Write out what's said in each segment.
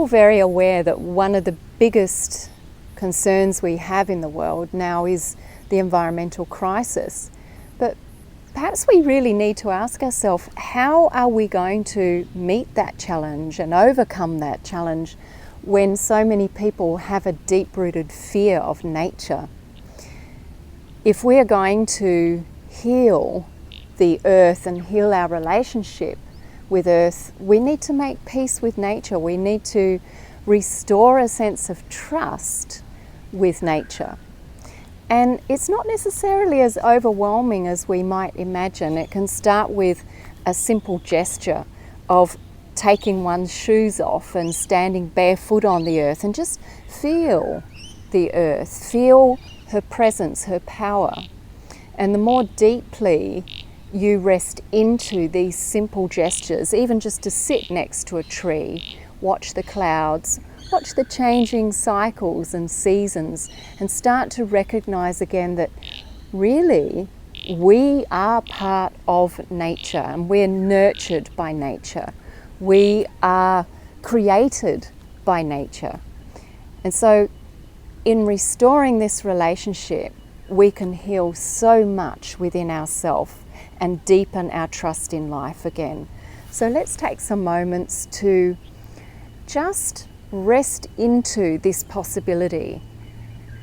very aware that one of the biggest concerns we have in the world now is the environmental crisis. But perhaps we really need to ask ourselves, how are we going to meet that challenge and overcome that challenge when so many people have a deep-rooted fear of nature? If we are going to heal the earth and heal our relationship with earth, we need to make peace with nature. We need to restore a sense of trust with nature. And it's not necessarily as overwhelming as we might imagine. It can start with a simple gesture of taking one's shoes off and standing barefoot on the earth and just feel the earth, feel her presence, her power. And the more deeply you rest into these simple gestures, even just to sit next to a tree, watch the clouds, watch the changing cycles and seasons, and start to recognize again that really we are part of nature and we're nurtured by nature. We are created by nature. And so in restoring this relationship, we can heal so much within ourselves and deepen our trust in life again. So let's take some moments to just rest into this possibility,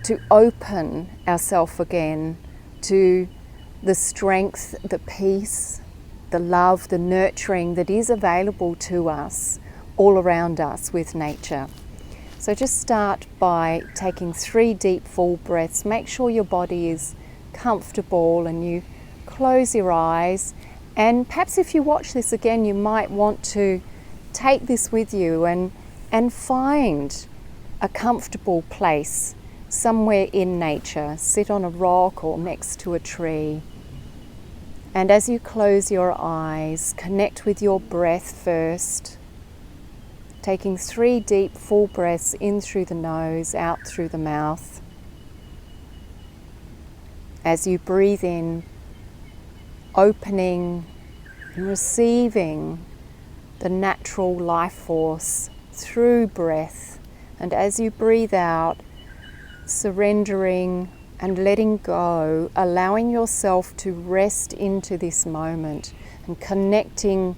to open ourselves again to the strength, the peace, the love, the nurturing that is available to us all around us with nature. So just start by taking 3 deep full breaths. Make sure your body is comfortable and you close your eyes. And perhaps if you watch this again, you might want to take this with you and find a comfortable place somewhere in nature. Sit on a rock or next to a tree. And as you close your eyes, connect with your breath first, taking 3 deep full breaths in through the nose, out through the mouth. As you breathe in, opening and receiving the natural life force through breath, and as you breathe out, surrendering and letting go, allowing yourself to rest into this moment and connecting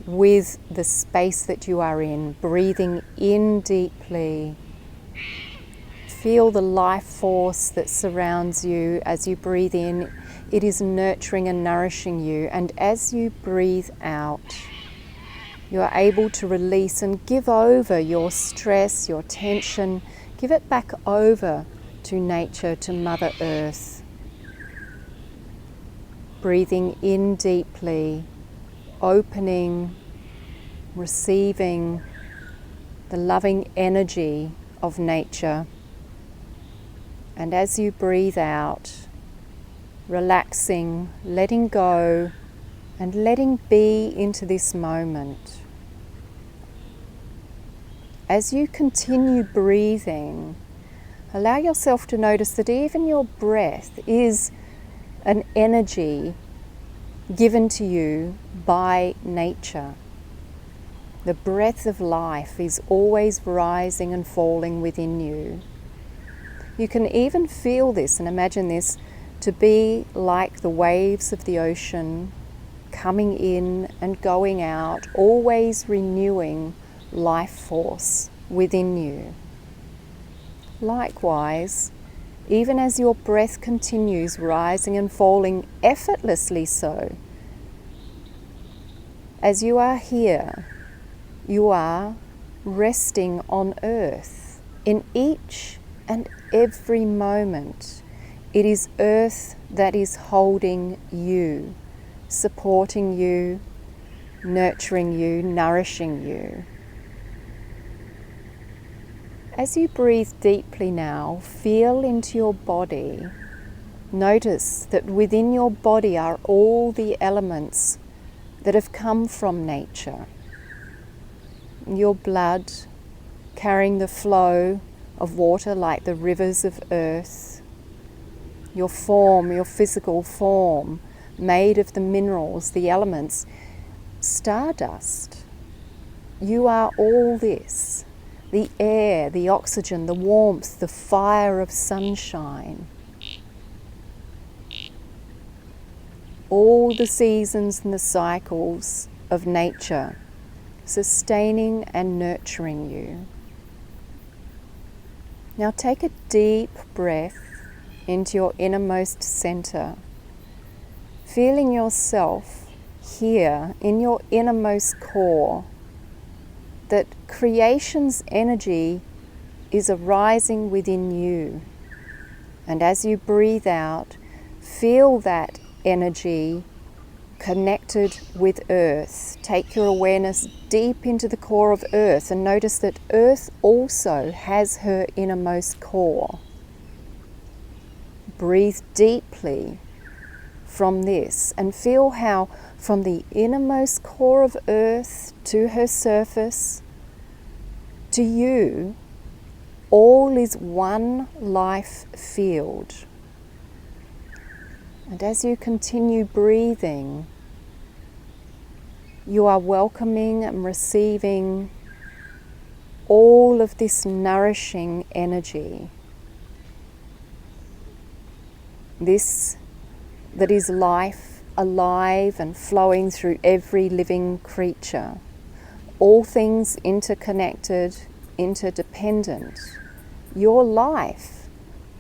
with the space that you are in, breathing in deeply. Feel the life force that surrounds you as you breathe in. It is nurturing and nourishing you, and as you breathe out, you are able to release and give over your stress, your tension, give it back over to nature, to Mother Earth. Breathing in deeply, opening, receiving the loving energy of nature. And as you breathe out, relaxing, letting go, and letting be into this moment. As you continue breathing, allow yourself to notice that even your breath is an energy given to you by nature. The breath of life is always rising and falling within you. You can even feel this and imagine this to be like the waves of the ocean, coming in and going out, always renewing life force within you. Likewise, even as your breath continues rising and falling effortlessly so, as you are here, you are resting on earth in each and every moment. It is earth that is holding you, supporting you, nurturing you, nourishing you. As you breathe deeply now, feel into your body. Notice that within your body are all the elements that have come from nature. Your blood carrying the flow of water like the rivers of earth. Your form, your physical form, made of the minerals, the elements, stardust. You are all this. the air, the oxygen, the warmth, the fire of sunshine. All the seasons and the cycles of nature sustaining and nurturing you. Now take a deep breath into your innermost center, feeling yourself here in your innermost core, that creation's energy is arising within you. And as you breathe out, feel that energy connected with Earth. Take your awareness deep into the core of Earth and notice that Earth also has her innermost core. Breathe deeply from this and feel how from the innermost core of Earth to her surface, to you, all is one life field. And as you continue breathing, you are welcoming and receiving all of this nourishing energy. This that is life, alive and flowing through every living creature. All things interconnected, interdependent. Your life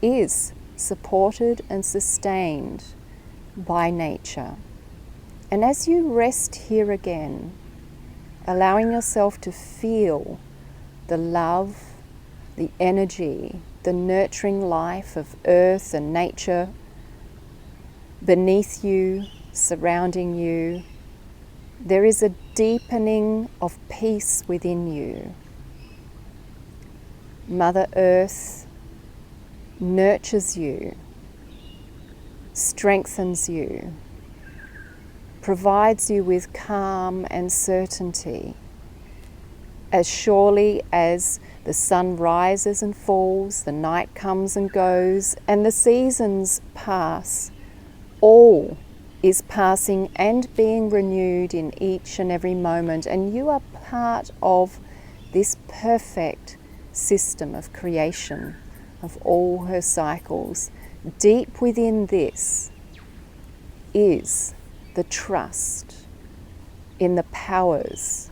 is supported and sustained by nature. And as you rest here again, allowing yourself to feel the love, the energy, the nurturing life of earth and nature beneath you, surrounding you, there is a deepening of peace within you. Mother Earth nurtures you, strengthens you, provides you with calm and certainty. As surely as the sun rises and falls, the night comes and goes, and the seasons pass, all is passing and being renewed in each and every moment, and you are part of this perfect system of creation, of all her cycles. Deep within this is the trust in the powers,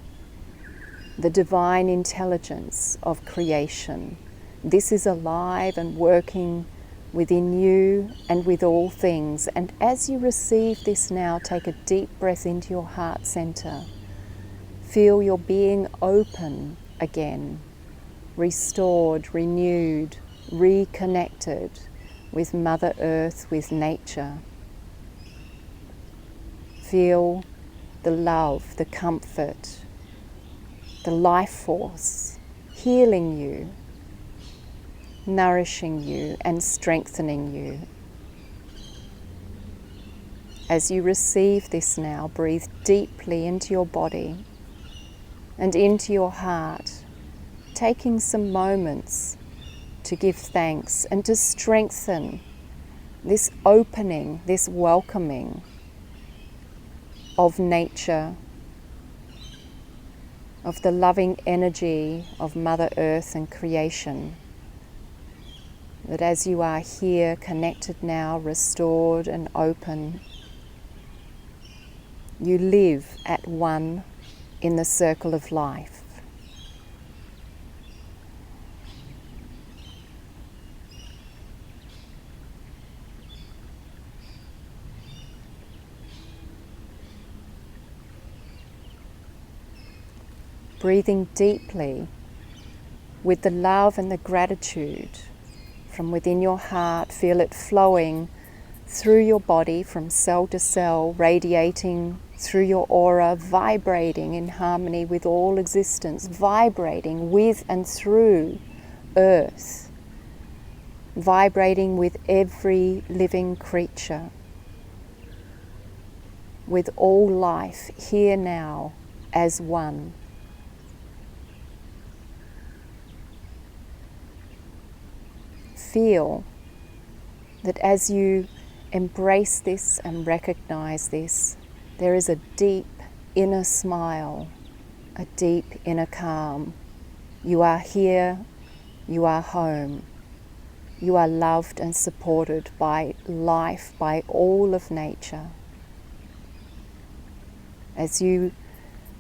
the divine intelligence of creation. This is alive and working within you and with all things. And as you receive this now, take a deep breath into your heart center. Feel your being open again, restored, renewed, reconnected with Mother Earth, with nature. Feel the love, the comfort, the life force healing you, nourishing you and strengthening you. As you receive this now, breathe deeply into your body and into your heart, taking some moments to give thanks and to strengthen this opening, this welcoming of nature, of the loving energy of Mother Earth and creation. That as you are here, connected now, restored and open, you live at one in the circle of life. Breathing deeply with the love and the gratitude from within your heart, feel it flowing through your body from cell to cell, radiating through your aura, vibrating in harmony with all existence, vibrating with and through Earth, vibrating with every living creature, with all life here now as one. Feel that as you embrace this and recognize this, there is a deep inner smile, a deep inner calm, You are here, you are home. You are loved and supported by life, by all of nature. As you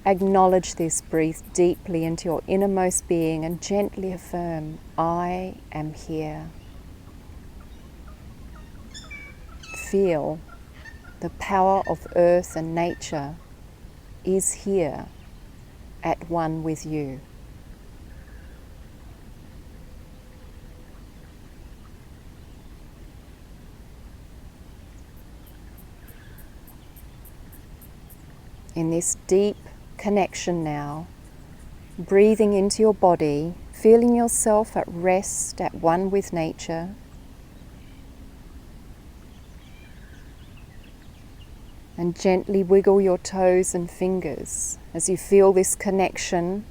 acknowledge this, breathe deeply into your innermost being and gently affirm, I am here. Feel the power of earth and nature is here at one with you. In this deep connection now, breathing into your body, feeling yourself at rest, at one with nature. And gently wiggle your toes and fingers as you feel this connection.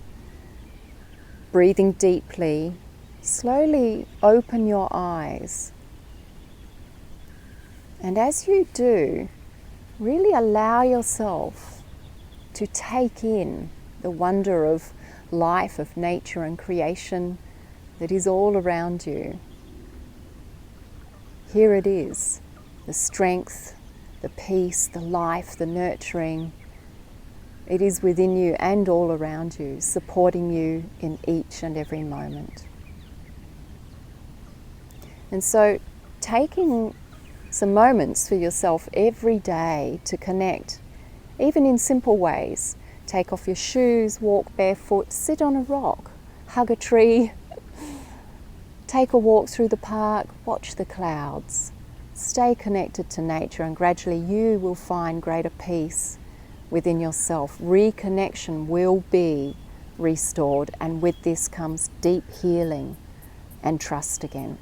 Breathing deeply, slowly open your eyes. And as you do, really allow yourself to take in the wonder of life, of nature and creation that is all around you. Here it is, the strength, the peace, the life, the nurturing. It is within you and all around you, supporting you in each and every moment. And so taking some moments for yourself every day to connect, even in simple ways. Take off your shoes, walk barefoot, sit on a rock, hug a tree, take a walk through the park, watch the clouds. Stay connected to nature and gradually you will find greater peace within yourself. Reconnection will be restored, and with this comes deep healing and trust again.